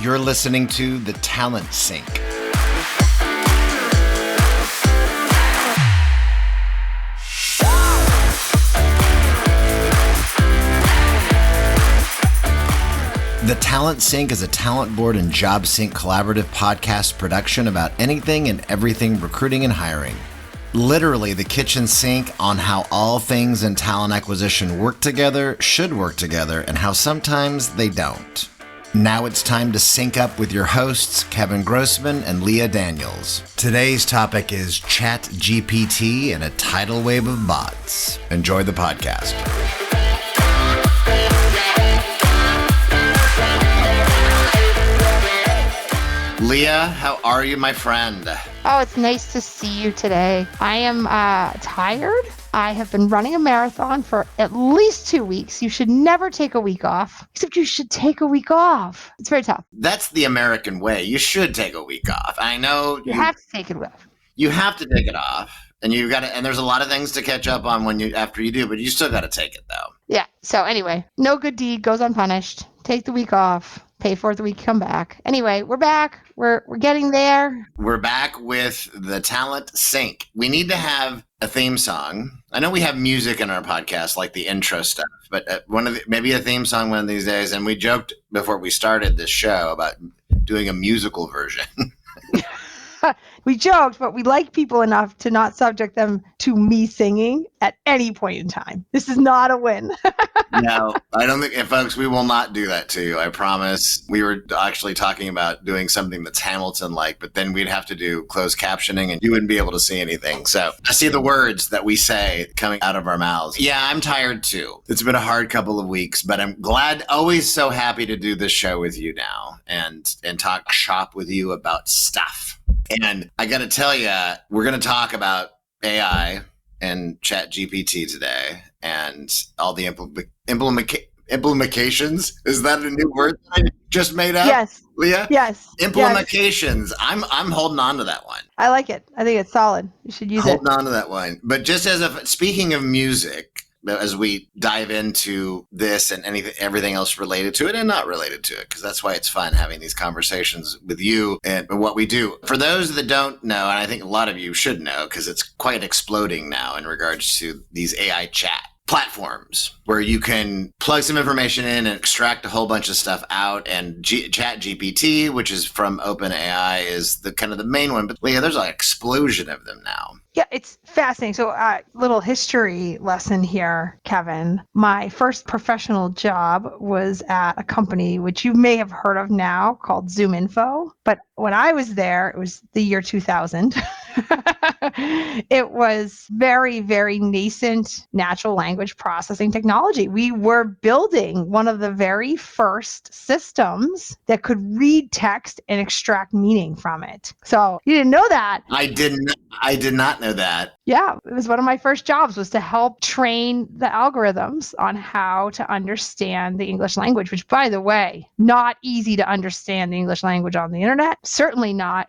You're listening to The Talent Sync. The Talent Sync is a talent board and job sync collaborative podcast production about anything and everything recruiting and hiring. Literally the kitchen sink on how all things in talent acquisition work together, should work together, and how sometimes they don't. Now it's time to sync up with your hosts, Kevin Grossman and Leah Daniels. Today's topic is ChatGPT and a tidal wave of bots. Enjoy the podcast. Leah, how are you, my friend? Oh, it's nice to see you today. I am tired. I have been running a marathon for at least 2 weeks. You should never take a week off, except you should take a week off. It's very tough. That's the American way. You should take a week off. I know you have to take it off. You have to take it off, and you've got to. And there's a lot of things to catch up on after you do, but you still got to take it though. Yeah. So anyway, no good deed goes unpunished. Take the week off. Pay for it the week you come back. Anyway, we're back. We're getting there. We're back with the Talent Sync. We need to have a theme song. I know we have music in our podcast, like the intro stuff, but maybe a theme song one of these days. And we joked before we started this show about doing a musical version. We joked, but we like people enough to not subject them to me singing at any point in time. This is not a win. No, I don't think, folks, we will not do that to you. I promise. We were actually talking about doing something that's Hamilton-like, but then we'd have to do closed captioning and you wouldn't be able to see anything. So I see the words that we say coming out of our mouths. Yeah, I'm tired too. It's been a hard couple of weeks, but I'm glad, always so happy to do this show with you now and talk shop with you about stuff. And I got to tell you, we're going to talk about AI and ChatGPT today and all the implementations. Is that a new word that I just made up? Yes. Leah? Yes. Implementations. Yes. I'm holding on to that one. I like it. I think it's solid. You should use Holding on to that one. But just speaking of music, as we dive into this and everything else related to it and not related to it, because that's why it's fun having these conversations with you and what we do. For those that don't know, and I think a lot of you should know, because it's quite exploding now in regards to these AI chat platforms where you can plug some information in and extract a whole bunch of stuff out. And ChatGPT, which is from OpenAI, is the kind of the main one. But Leah, there's an explosion of them now. Yeah, it's fascinating. So little history lesson here, Kevin. My first professional job was at a company which you may have heard of now called ZoomInfo. But when I was there, it was the year 2000. It was very, very nascent natural language processing technology. We were building one of the very first systems that could read text and extract meaning from it. So you didn't know that. I did not know that. Yeah, it was one of my first jobs was to help train the algorithms on how to understand the English language, which, by the way, not easy to understand the English language on the internet. Certainly not.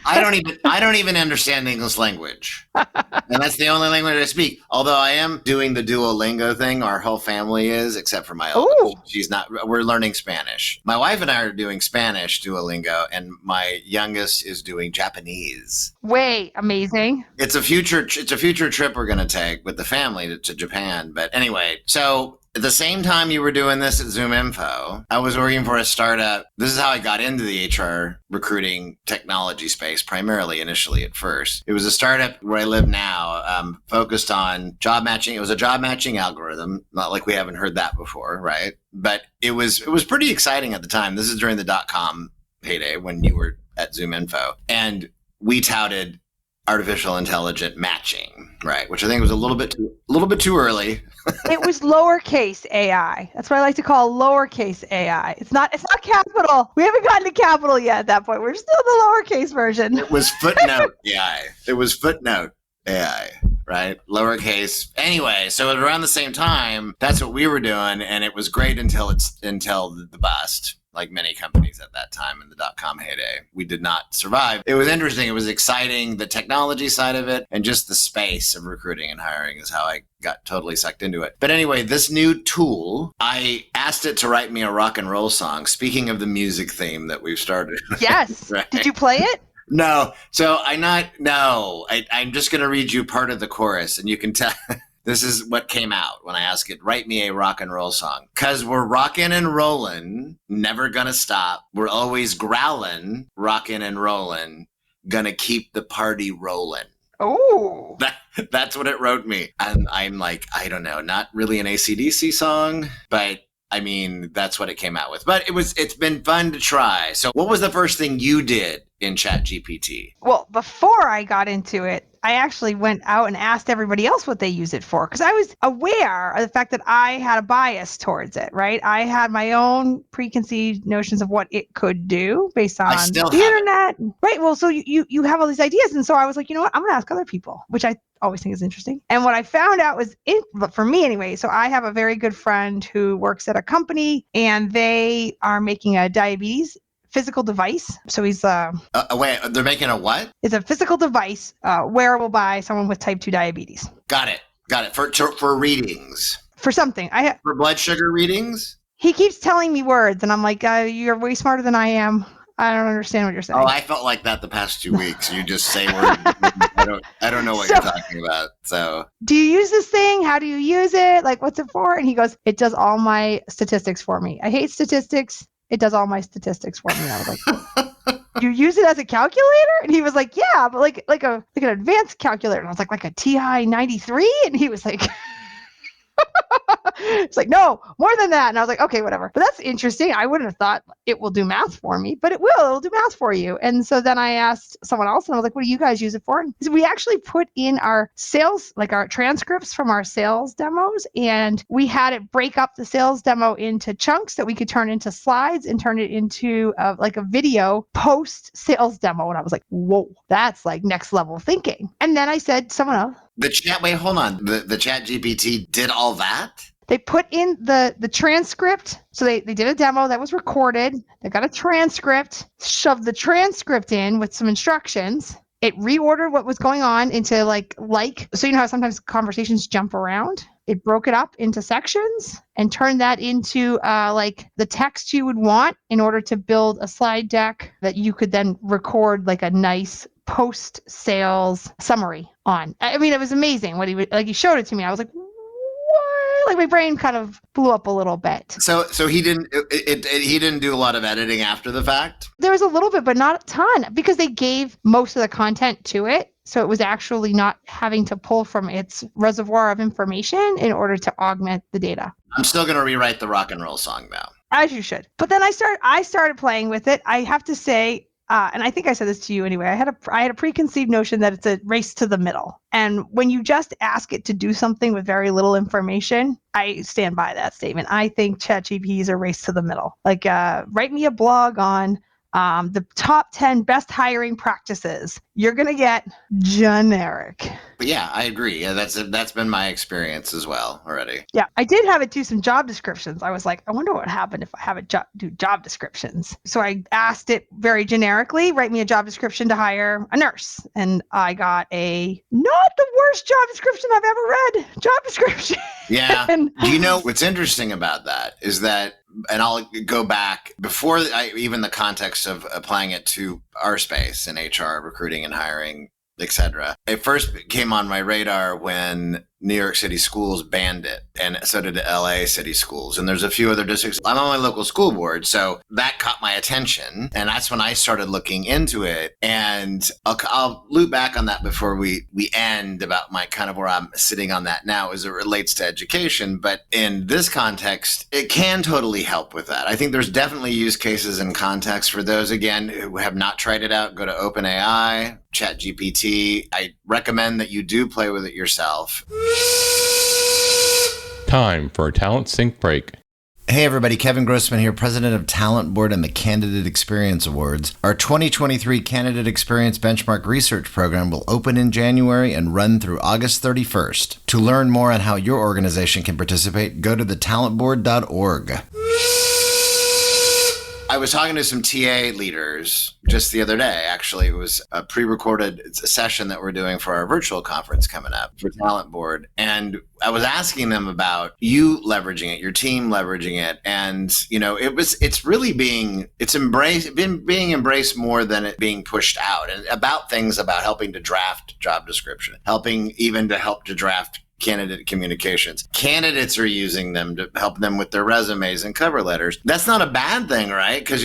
I don't even understand the English language. And that's the only language I speak. Although I am doing the Duolingo thing. Our whole family is, except for my oldest. She's not. We're learning Spanish. My wife and I are doing Spanish Duolingo, and my youngest is doing Japanese. Way amazing. It's a future trip we're going to take with the family to Japan. But anyway, so at the same time you were doing this at ZoomInfo, I was working for a startup. This is how I got into the HR recruiting technology space, primarily initially at first. It was a startup where I live now, focused on job matching. It was a job matching algorithm, not like we haven't heard that before, right? But it was pretty exciting at the time. This is during the .com heyday when you were at ZoomInfo. And we touted artificial intelligent matching, right? Which I think was a little bit too early. It was lowercase AI. That's what I like to call lowercase AI. It's not capital. We haven't gotten to capital yet at that point. We're still the lowercase version. It was footnote AI. It was footnote AI, right? Lowercase. Anyway, so around the same time, that's what we were doing, and it was great until the bust. like many companies at that time in the dot-com heyday. We did not survive. It was interesting. It was exciting. The technology side of it and just the space of recruiting and hiring is how I got totally sucked into it. But anyway, this new tool, I asked it to write me a rock and roll song. Speaking of the music theme that we've started. Yes. Right? Did you play it? No. So I'm just going to read you part of the chorus and you can tell. This is what came out when I asked it, write me a rock and roll song. 'Cause we're rockin' and rollin', never gonna stop. We're always growlin', rockin' and rollin', gonna keep the party rollin'. Oh. That's what it wrote me. And I'm like, I don't know, not really an AC/DC song, but I mean, that's what it came out with. But it's been fun to try. So what was the first thing you did in ChatGPT? Well, before I got into it, I actually went out and asked everybody else what they use it for, because I was aware of the fact that I had a bias towards it, right? I had my own preconceived notions of what it could do based on the internet. Right. Well, so you have all these ideas. And so I was like, you know what? I'm going to ask other people, which I always think is interesting. And what I found out was, but for me anyway, so I have a very good friend who works at a company and they are making a diabetes physical device. So he's wait, they're making a what? It's a physical device wearable by someone with type 2 diabetes. Got it. For readings. For something. For blood sugar readings? He keeps telling me words and I'm like, you're way smarter than I am. I don't understand what you're saying. Oh, I felt like that the past 2 weeks. You just say words. I don't know what you're talking about. So, do you use this thing? How do you use it? Like, what's it for? And he goes, it does all my statistics for me. I hate statistics. It does all my statistics for me. I was like, you use it as a calculator? And he was like, yeah, but like an advanced calculator. And I was like a TI 93? And he was like, it's like, no, more than that. And I was like, okay, whatever. But that's interesting. I wouldn't have thought it will do math for me, but it will. It'll do math for you. And so then I asked someone else and I was like, what do you guys use it for? And so we actually put in our sales, like our transcripts from our sales demos, and we had it break up the sales demo into chunks that we could turn into slides and turn it into like a video post sales demo. And I was like, whoa, that's like next level thinking. And then I said, someone else. Wait, hold on. The ChatGPT did all that? They put in the transcript. So they did a demo that was recorded. They got a transcript, shoved the transcript in with some instructions. It reordered what was going on into like, so you know how sometimes conversations jump around? It broke it up into sections and turned that into like the text you would want in order to build a slide deck that you could then record like a nice post-sales summary on. I mean, it was amazing what he showed it to me. I was like, what? Like my brain kind of blew up a little bit. So he didn't do a lot of editing after the fact? There was a little bit, but not a ton, because they gave most of the content to it. So it was actually not having to pull from its reservoir of information in order to augment the data. I'm still going to rewrite the rock and roll song now. As you should. But then I started playing with it. I have to say, and I think I said this to you anyway, I had a preconceived notion that it's a race to the middle. And when you just ask it to do something with very little information, I stand by that statement. I think ChatGPT is a race to the middle. Like, write me a blog on the top 10 best hiring practices. You're going to get generic. But yeah, I agree. Yeah, that's been my experience as well already. Yeah, I did have it do some job descriptions. I was like, I wonder what would happen if I have it do job descriptions. So I asked it very generically, write me a job description to hire a nurse. And I got a not the worst job description I've ever read job description. Yeah. Do you know what's interesting about that is that, and I'll go back before even the context of applying it to our space in HR, recruiting and hiring, etc. It first came on my radar when New York City schools banned it, and so did LA City schools. And there's a few other districts. I'm on my local school board, so that caught my attention, and that's when I started looking into it. And I'll loop back on that before we end about my kind of where I'm sitting on that now as it relates to education. But in this context, it can totally help with that. I think there's definitely use cases and context for those, again, who have not tried it out. Go to OpenAI, ChatGPT. I recommend that you do play with it yourself. Time for a Talent Sync break. Hey everybody, Kevin Grossman here, president of Talent Board and the Candidate Experience Awards. Our 2023 Candidate Experience Benchmark Research Program will open in January and run through August 31st. To learn more on how your organization can participate, go to thetalentboard.org. I was talking to some TA leaders just the other day. Actually, it was a pre-recorded session that we're doing for our virtual conference coming up for Talent Board. And I was asking them about you leveraging it, your team leveraging it. And, it's really being embraced more than it being pushed out, and about things about helping to draft job description, helping even to help to draft candidate communications. Candidates are using them to help them with their resumes and cover letters. That's not a bad thing, right? Because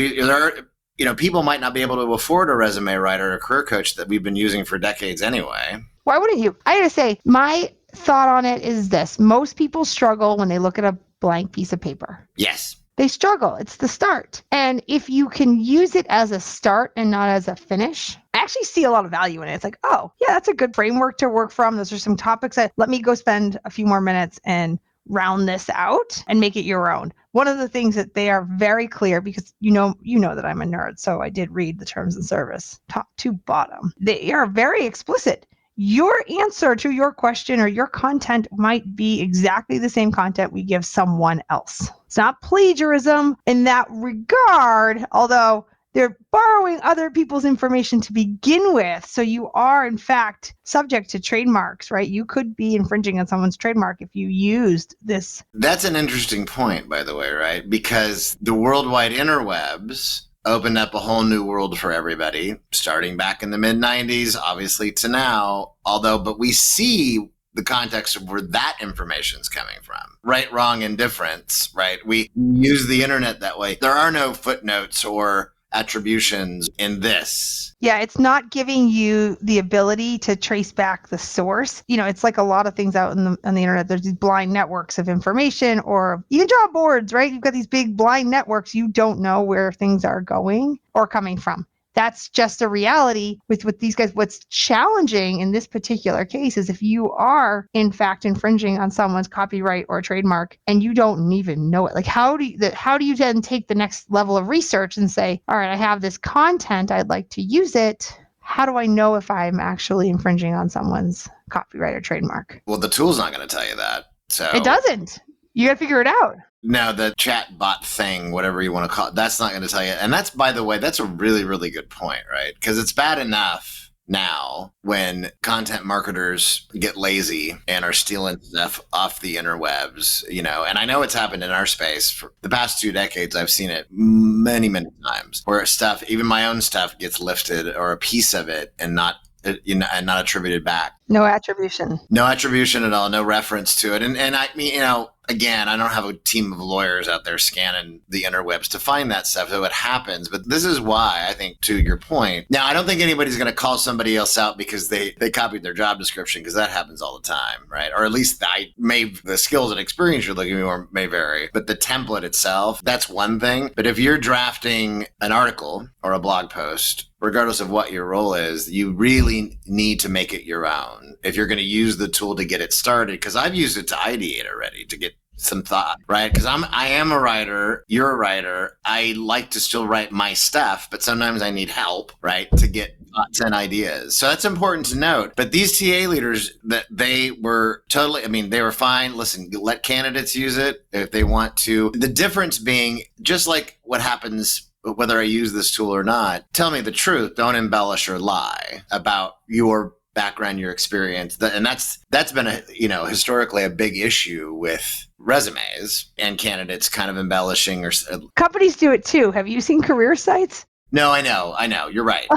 people might not be able to afford a resume writer or a career coach that we've been using for decades anyway. Why wouldn't you? I gotta say, my thought on it is this. Most people struggle when they look at a blank piece of paper. Yes. They struggle. It's the start. And if you can use it as a start and not as a finish, I actually see a lot of value in it. It's like, oh, yeah, that's a good framework to work from. Those are some topics that let me go spend a few more minutes and round this out and make it your own. One of the things that they are very clear, because you know that I'm a nerd, so I did read the terms of service, top to bottom. They are very explicit. Your answer to your question or your content might be exactly the same content we give someone else. It's not plagiarism in that regard, although they're borrowing other people's information to begin with. So you are, in fact, subject to trademarks, right? You could be infringing on someone's trademark if you used this. That's an interesting point, by the way, right? Because the worldwide interwebs opened up a whole new world for everybody, starting back in the mid-90s, obviously, to now. But we see the context of where that information is coming from. Right, wrong, indifference, right? We use the internet that way. There are no footnotes or attributions in this. Yeah, it's not giving you the ability to trace back the source. It's like a lot of things out on the internet. There's these blind networks of information, or even job boards, right? You've got these big blind networks. You don't know where things are going or coming from. That's just a reality with these guys. What's challenging in this particular case is if you are, in fact, infringing on someone's copyright or trademark and you don't even know it. Like, how do you then take the next level of research and say, all right, I have this content, I'd like to use it. How do I know if I'm actually infringing on someone's copyright or trademark? Well, the tool's not going to tell you that. So it doesn't. You got to figure it out. No, the chat bot thing, whatever you want to call it, that's not going to tell you. And that's, by the way, that's a really, really good point, right? Because it's bad enough now when content marketers get lazy and are stealing stuff off the interwebs, and I know it's happened in our space for the past 2 decades. I've seen it many, many times where stuff, even my own stuff, gets lifted or a piece of it and not attributed back. No attribution. No attribution at all. No reference to it. And I mean, again, I don't have a team of lawyers out there scanning the interwebs to find that stuff, so it happens. But this is why, I think, to your point. Now, I don't think anybody's going to call somebody else out because they copied their job description, because that happens all the time, right? Or at least the skills and experience you're looking for may vary. But the template itself, that's one thing. But if you're drafting an article or a blog post, regardless of what your role is, you really need to make it your own if you're going to use the tool to get it started. Because I've used it to ideate already, to get some thought, right? Because I am a writer, you're a writer. I like to still write my stuff, but sometimes I need help, right, to get thoughts and ideas. So that's important to note. But these TA leaders, that they were they were fine. Listen, let candidates use it if they want to. The difference being, just like what happens whether I use this tool or not, tell me the truth. Don't embellish or lie about your background, your experience. And that's been historically a big issue with resumes and candidates kind of embellishing. Or companies do it too. Have you seen career sites? No, I know. You're right.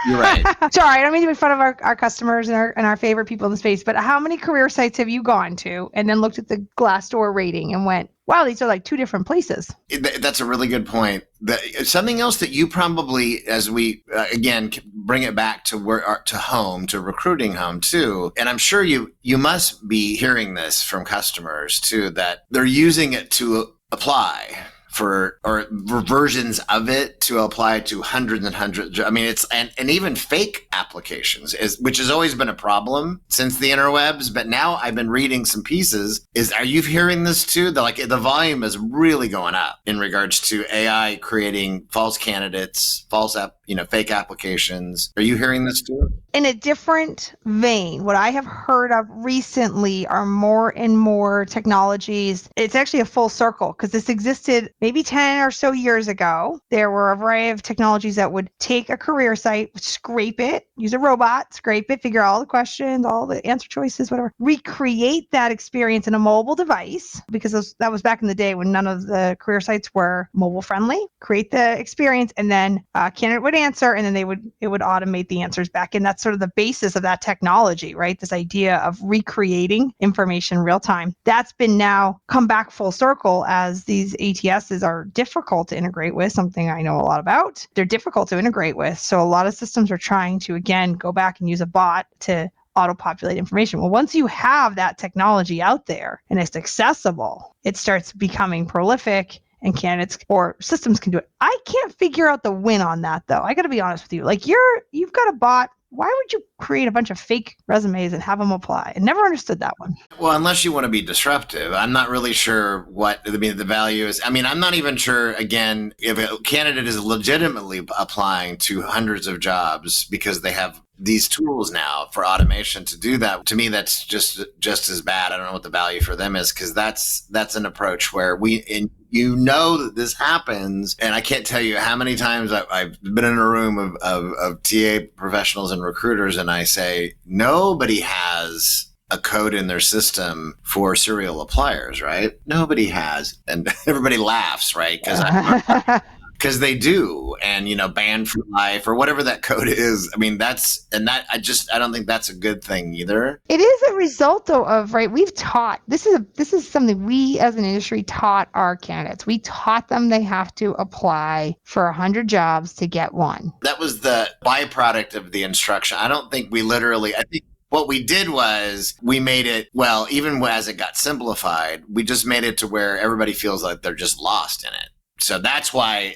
You're right. Sorry, I don't mean to make fun of our customers and our favorite people in the space, but how many career sites have you gone to and then looked at the Glassdoor rating and went, wow, these are like 2 different places? That's a really good point. Something else that you probably, as we, again, bring it back to recruiting home too, and I'm sure you must be hearing this from customers too, that they're using it to apply for versions of it to apply to hundreds and hundreds. I mean, it's and even fake applications, which has always been a problem since the interwebs. But now I've been reading some pieces. Are you hearing this too? The volume is really going up in regards to AI creating false candidates, false fake applications. Are you hearing this too? In a different vein, what I have heard of recently are more and more technologies. It's actually a full circle because this existed maybe 10 or so years ago. There were a variety of technologies that would take a career site, scrape it, use a robot, scrape it, figure out all the questions, all the answer choices, whatever, recreate that experience in a mobile device, because that was back in the day when none of the career sites were mobile friendly. Create the experience, and then a candidate would answer, and then it would automate the answers back. And that's sort of the basis of that technology, right? This idea of recreating information real time. That's been now come back full circle as these ATSs are difficult to integrate with, something I know a lot about. They're difficult to integrate with. So a lot of systems are trying to, again, go back and use a bot to auto-populate information. Well, once you have that technology out there and it's accessible, it starts becoming prolific, and candidates or systems can do it. I can't figure out the win on that, though. I got to be honest with you. Like, you've got a bot. Why would you create a bunch of fake resumes and have them apply? I never understood that one. Well, unless you want to be disruptive, I'm not really sure what the value is. I mean, I'm not even sure, again, if a candidate is legitimately applying to hundreds of jobs because they have these tools now for automation to do that. To me, that's just as bad. I don't know what the value for them is, because that's an approach where that this happens. And I can't tell you how many times I've been in a room of TA professionals and recruiters, and I say, nobody has a code in their system for serial appliers, right? Nobody has. And everybody laughs, right? Because they do, and banned for life or whatever that code is. I mean, I don't think that's a good thing either. It is a result, though, of, right, we've taught, this is something we as an industry taught our candidates. We taught them they have to apply for 100 jobs to get one. That was the byproduct of the instruction. I think what we did was we made it, well, even as it got simplified, we just made it to where everybody feels like they're just lost in it. So that's why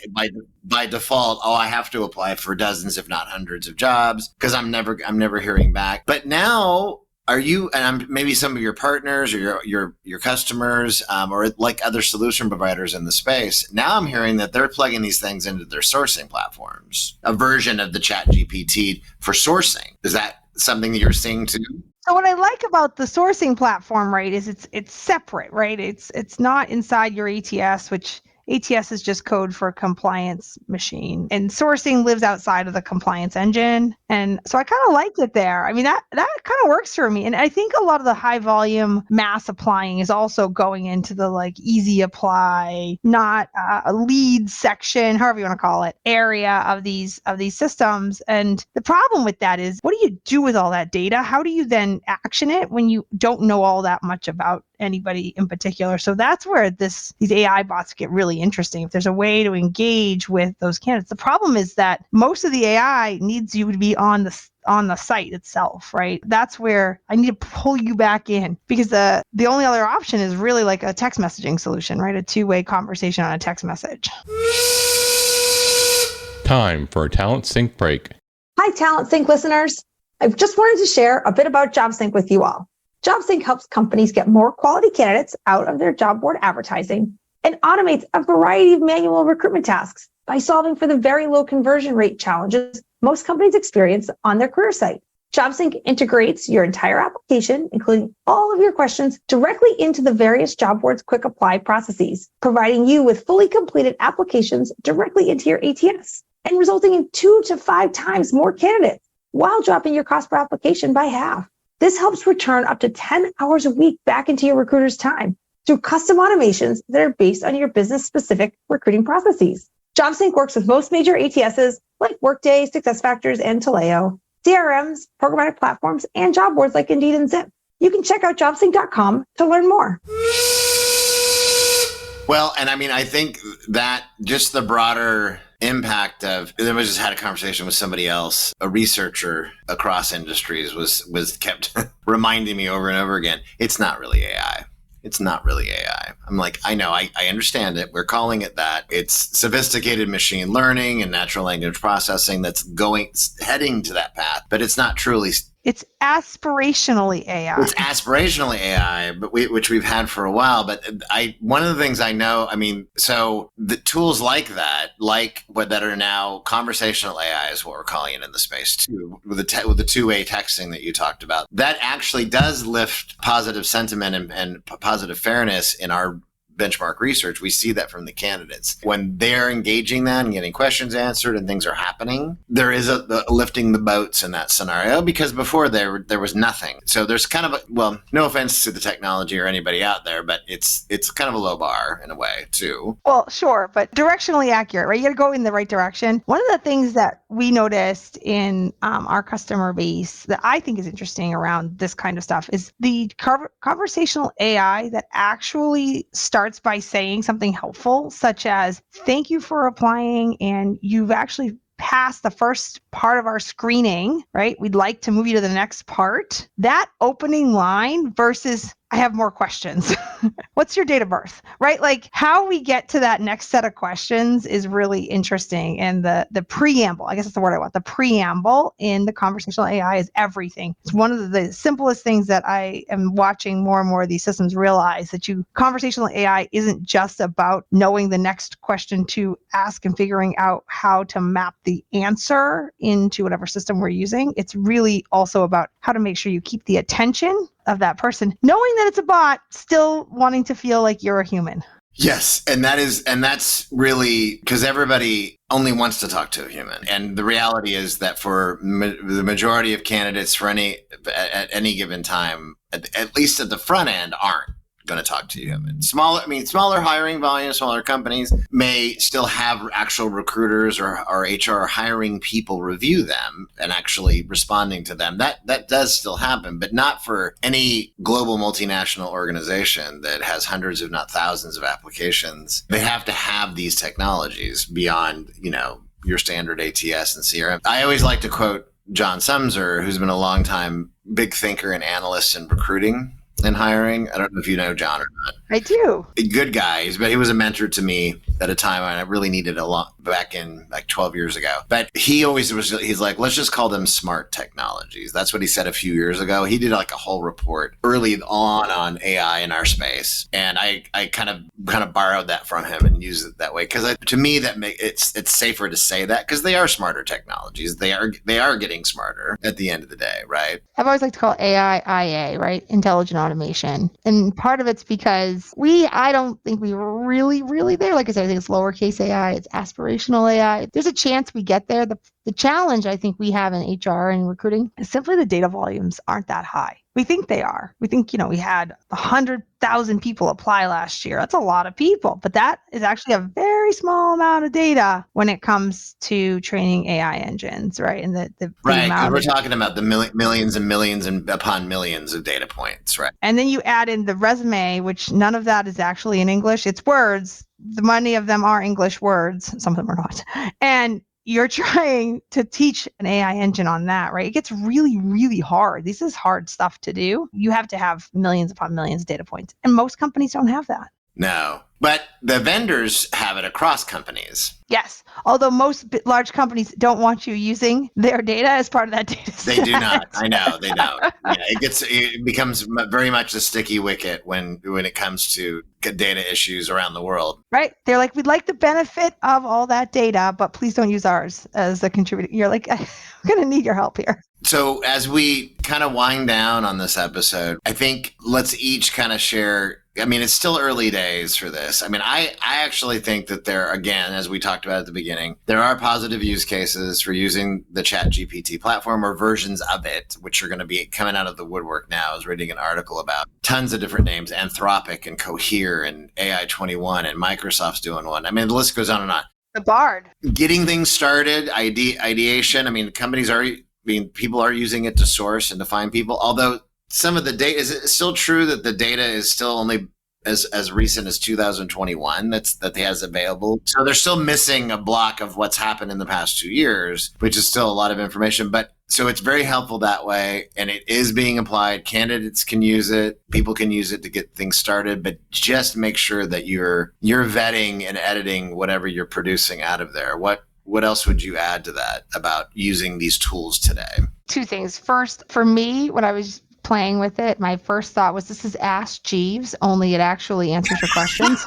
by default, I have to apply for dozens, if not hundreds of jobs, because I'm never hearing back. But now, are you, and maybe some of your partners or your customers, or like other solution providers in the space, now I'm hearing that they're plugging these things into their sourcing platforms, a version of the ChatGPT for sourcing. Is that something that you're seeing too? So what I like about the sourcing platform, right, is it's separate, right? It's not inside your ATS, which ATS is just code for a compliance machine, and sourcing lives outside of the compliance engine. And so I kind of liked it there. I mean, that kind of works for me. And I think a lot of the high volume mass applying is also going into the like easy apply, not a lead section, however you want to call it, area of these systems. And the problem with that is, what do you do with all that data? How do you then action it when you don't know all that much about anybody in particular? So that's where these AI bots get really interesting. If there's a way to engage with those candidates, the problem is that most of the AI needs you to be on the site itself, right? That's where I need to pull you back in, because the only other option is really like a text messaging solution, right? A two-way conversation on a text message. Time for a Talent Sync break. Hi, Talent Sync listeners. I just wanted to share a bit about JobSync with you all. JobSync helps companies get more quality candidates out of their job board advertising and automates a variety of manual recruitment tasks by solving for the very low conversion rate challenges most companies experience on their career site. JobSync integrates your entire application, including all of your questions, directly into the various job boards' quick apply processes, providing you with fully completed applications directly into your ATS and resulting in 2 to 5 times more candidates while dropping your cost per application by half. This helps return up to 10 hours a week back into your recruiter's time through custom automations that are based on your business-specific recruiting processes. JobSync works with most major ATSs like Workday, SuccessFactors, and Taleo, CRMs, programmatic platforms, and job boards like Indeed and Zip. You can check out jobsync.com to learn more. Well, and I mean, I think that just the broader impact of, I just had a conversation with somebody else, a researcher across industries was kept reminding me over and over again, it's not really AI. It's not really AI. I'm like, I know, I understand it. We're calling it that. It's sophisticated machine learning and natural language processing that's heading to that path, but it's not truly It's aspirationally AI. It's aspirationally AI, but which we've had for a while. But one of the things I know, I mean, so the tools like that, like what that are now conversational AI is what we're calling it in the space too, with the two-way texting that you talked about, that actually does lift positive sentiment and positive fairness in our benchmark research. We see that from the candidates when they're engaging that and getting questions answered and things are happening. There is a lifting the boats in that scenario, because before there was nothing. So there's kind of no offense to the technology or anybody out there, but it's kind of a low bar in a way too. Well, sure, but directionally accurate, right? You got to go in the right direction. One of the things that we noticed in our customer base that I think is interesting around this kind of stuff is the conversational AI that actually starts by saying something helpful, such as, thank you for applying, and you've actually passed the first part of our screening, right? We'd like to move you to the next part. That opening line versus, I have more questions. What's your date of birth, right? Like how we get to that next set of questions is really interesting. And the preamble, I guess that's the word I want. The preamble in the conversational AI is everything. It's one of the simplest things that I am watching more and more of these systems realize, that conversational AI isn't just about knowing the next question to ask and figuring out how to map the answer into whatever system we're using. It's really also about how to make sure you keep the attention of that person, knowing that it's a bot, still wanting to feel like you're a human. Yes, and that's really because everybody only wants to talk to a human, and the reality is that for the majority of candidates, at any given time, at least at the front end, aren't going to talk to a human. Smaller hiring volume, smaller companies may still have actual recruiters or HR hiring people review them and actually responding to them. That does still happen, but not for any global multinational organization that has hundreds, if not thousands, of applications. They have to have these technologies beyond, your standard ATS and CRM. I always like to quote John Sumser, who's been a long time big thinker and analyst in recruiting and hiring. I don't know if you know John or not. I do. Good guy, but he was a mentor to me at a time when I really needed a lot back in like 12 years ago. But he's like, let's just call them smart technologies. That's what he said a few years ago. He did like a whole report early on AI in our space. And I kind of borrowed that from him and used it that way. Because to me, it's safer to say that because they are smarter technologies. They are getting smarter at the end of the day, right? I've always liked to call AI IA, right? Intelligent automation. And part of it's because I don't think we were really there. Like I said, I think it's lowercase AI, it's aspirational AI. There's a chance we get there. The challenge I think we have in HR and recruiting is simply the data volumes aren't that high. We think they are. We think, we had 100,000 people apply last year. That's a lot of people, but that is actually a very small amount of data when it comes to training AI engines, right? And the right, because we're of, talking about the millions and millions and upon millions of data points, right? And then you add in the resume, which none of that is actually in English. It's words. Many of them are English words. Some of them are not. And you're trying to teach an AI engine on that, right? It gets really, really hard. This is hard stuff to do. You have to have millions upon millions of data points. And most companies don't have that. No, but the vendors have it across companies. Yes, although most large companies don't want you using their data as part of that data set. They do not. I know they don't. Yeah, it becomes very much a sticky wicket when it comes to data issues around the world. Right? They're like, we'd like the benefit of all that data, but please don't use ours as a contributor. You're like, I'm going to need your help here. So as we kind of wind down on this episode, I think let's each kind of share. I mean, it's still early days for this. I mean, I actually think that there, again, as we talked about at the beginning, there are positive use cases for using the ChatGPT platform or versions of it, which are going to be coming out of the woodwork now. I was reading an article about tons of different names, Anthropic and Cohere and AI21 and Microsoft's doing one. I mean, the list goes on and on. The Bard. Getting things started, ideation. I mean, people are using it to source and to find people, although some of the data, is it still true that the data is still only as recent as 2021 that they has available? So they're still missing a block of what's happened in the past 2 years, which is still a lot of information. But so it's very helpful that way, and it is being applied. Candidates can use it, people can use it to get things started, but just make sure that you're vetting and editing whatever you're producing out of there. What what else would you add to that about using these tools today? Two things. First, for me, when I was playing with it, my first thought was this is Ask Jeeves, only it actually answers your questions.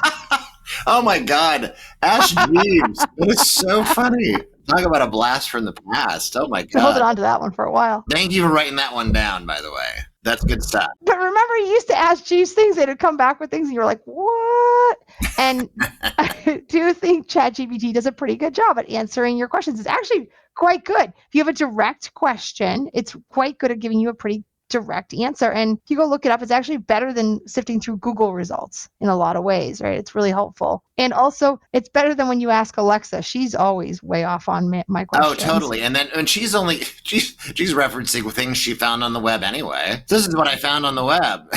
Oh my God. Ash Jeeves. That is so funny. Talk about a blast from the past. Oh my So holding God. on to that one for a while. Thank you for writing that one down, by the way. That's good stuff. But remember, you used to ask Jeeves things, they'd come back with things, and you're like, what? And I do think ChatGPT does a pretty good job at answering your questions. It's actually quite good. If you have a direct question, it's quite good at giving you a pretty direct answer. And if you go look it up, it's actually better than sifting through Google results in a lot of ways, right? It's really helpful. And also, it's better than when you ask Alexa. She's always way off on my questions. Oh, totally. And she's referencing things she found on the web anyway. This is what I found on the web.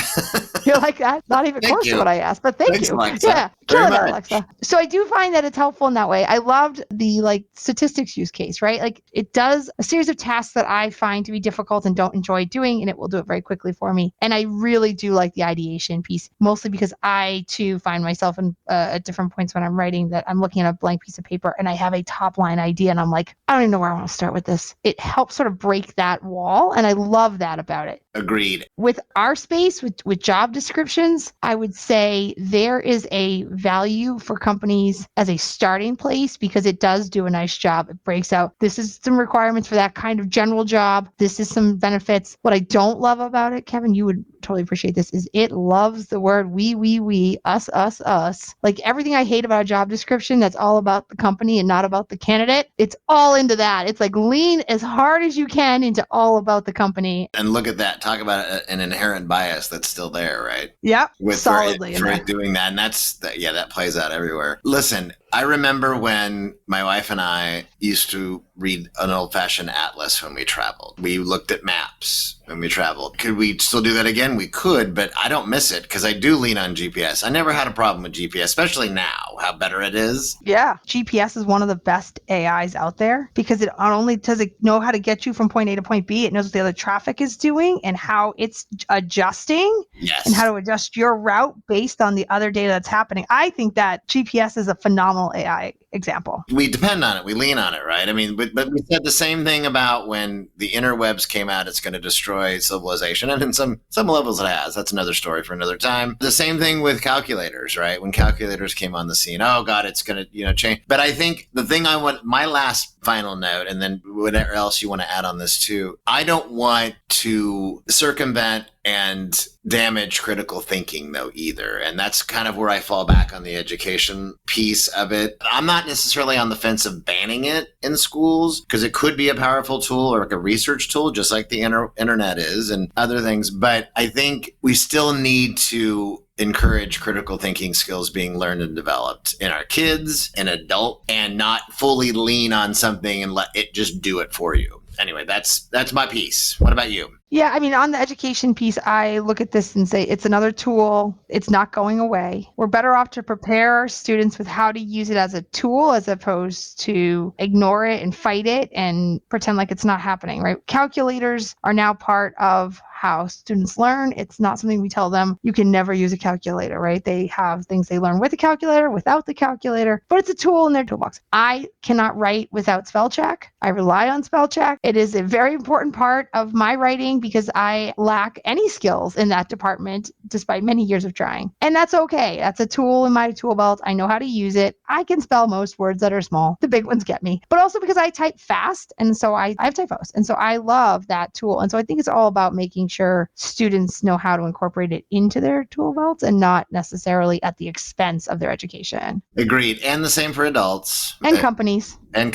You're like, that's not even close to what I asked, but thanks you. Alexa. Yeah, kill it, Alexa. So I do find that it's helpful in that way. I loved the statistics use case, right? Like it does a series of tasks that I find to be difficult and don't enjoy doing, and it will do it very quickly for me. And I really do like the ideation piece, mostly because I too find myself in at different points when I'm writing that I'm looking at a blank piece of paper and I have a top line idea and I'm like, I don't even know where I want to start with this. It helps sort of break that wall, and I love that about it. Agreed. With our space, with job descriptions, I would say there is a value for companies as a starting place because it does do a nice job. It breaks out, this is some requirements for that kind of general job. This is some benefits. What I don't love about it, Kevin, you would totally appreciate this, is it loves the word we, us. Like everything I hate about a job description that's all about the company and not about the candidate, it's all into that. It's like lean as hard as you can into all about the company. And look at that. Talk about an inherent bias that's still there, right? Yep. Solidly for it doing that. And that plays out everywhere. Listen, I remember when my wife and I used to read an old-fashioned atlas when we traveled. We looked at maps when we traveled. Could we still do that again? We could, but I don't miss it because I do lean on GPS. I never had a problem with GPS, especially now, how better it is. Yeah. GPS is one of the best AIs out there because it not only does it know how to get you from point A to point B, it knows what the other traffic is doing and how it's adjusting. Yes. And how to adjust your route based on the other data that's happening. I think that GPS is a phenomenal AI example. We depend on it. We lean on it, right? I mean, but we said the same thing about when the interwebs came out, it's going to destroy civilization. And in some levels it has. That's another story for another time. The same thing with calculators, right? When calculators came on the scene, oh God, it's going to, change. But I think the thing my last final note, and then whatever else you want to add on this too, I don't want to circumvent and damage critical thinking though either. And that's kind of where I fall back on the education piece of it. I'm not necessarily on the fence of banning it in schools because it could be a powerful tool or like a research tool, just like the internet is and other things. But I think we still need to encourage critical thinking skills being learned and developed in our kids and adult, and not fully lean on something and let it just do it for you. Anyway, that's my piece. What about you? Yeah, I mean, on the education piece, I look at this and say it's another tool. It's not going away. We're better off to prepare our students with how to use it as a tool as opposed to ignore it and fight it and pretend like it's not happening, right? Calculators are now part of how students learn. It's not something we tell them you can never use a calculator, right? They have things they learn with a calculator, without the calculator, but it's a tool in their toolbox. I cannot write without spell check. I rely on spell check. It is a very important part of my writing because I lack any skills in that department despite many years of trying. And that's okay. That's a tool in my tool belt. I know how to use it. I can spell most words that are small. The big ones get me. But also because I type fast, and so I have typos. And so I love that tool. And so I think it's all about making sure students know how to incorporate it into their tool belts and not necessarily at the expense of their education. Agreed. And the same for adults. And companies. And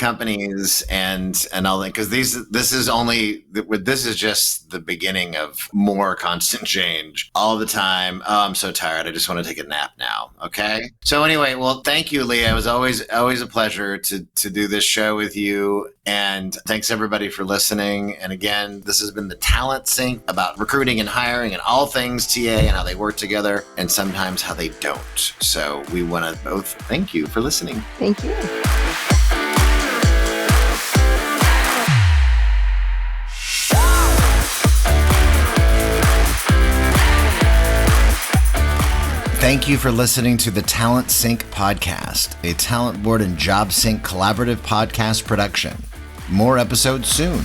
all that, because this is just the beginning of more constant change all the time. Oh, I'm so tired. I just want to take a nap now. Okay. So anyway, well, thank you, Leah. It was always a pleasure to do this show with you. And thanks everybody for listening. And again, this has been the Talent Sync about recruiting and hiring and all things TA and how they work together and sometimes how they don't. So we want to both thank you for listening. Thank you. Thank you for listening to the Talent Sync podcast, a Talent Board and Job Sync collaborative podcast production. More episodes soon.